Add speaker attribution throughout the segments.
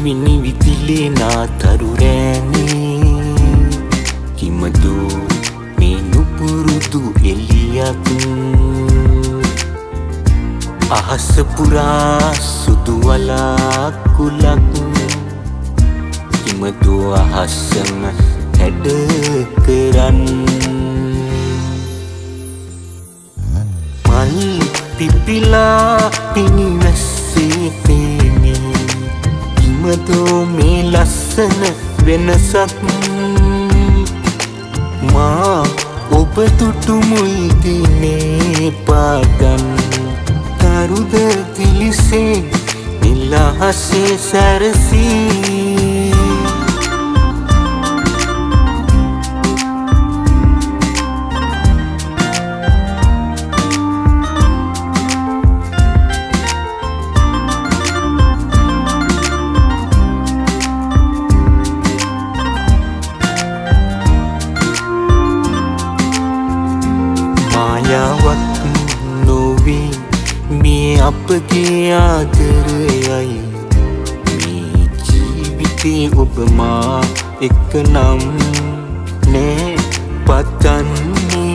Speaker 1: නිවිතිලේ නාතරු රෑනේ කිමදු මේ නුපුරුදු එළියක් අහස පුරා සුදු වලාකුලක් කිමදු අහසම හැඩ කරන් මල් පිපිලා පිනිවැස්සේ තේනේ කිමදෝ මේ ලස්සන වෙනසක් මා ඔබ තුටුමුයි දිනේ පාගන් තරුද දිලිසේ නිලහසේ සැරසී මායාවක් නොවේ මේ අපගේ ආදරයයි මේ ජීවිතේ ඔබ මා එක්ක නම් නෑ පතන්නේ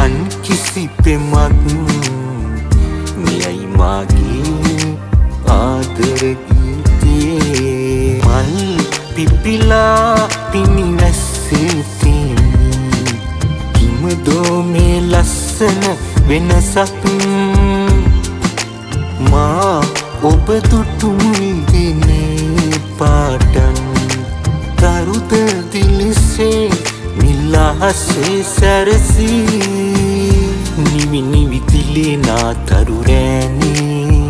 Speaker 1: අන් කිසි පෙමක් මෙයයි මාගේ ආදර ගීතේ මල් පිපිලා පිනිවැස්සේ තේනේ කිමදෝ මේ ලස්සන වෙනසක් මා ඔබ තුටුමුයි දිනේ පාටන් තරුද දිලිසේ නිලහසේ සැරසී නිවිතිලේ නාතරු රෑනේ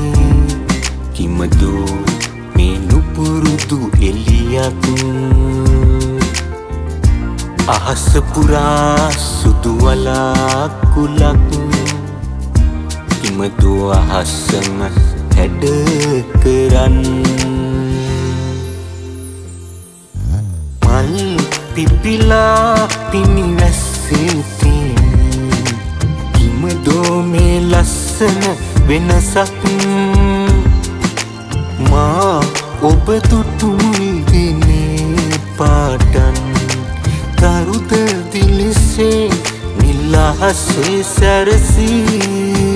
Speaker 1: කිමදු මේ නුපුරුදු එළියක් අහස පුරා සුදු වලාකුලක් කිමදු අහසම හැඩ කරන් මල් පිපිලා පිනිවැස්සේ තේනේ කිමදෝ මේ ලස්සන වෙනසක් මා ඔබ තුටුමුයි දිනේ පාටන් තරුද දිලිසේ නිලහසේ සැරසී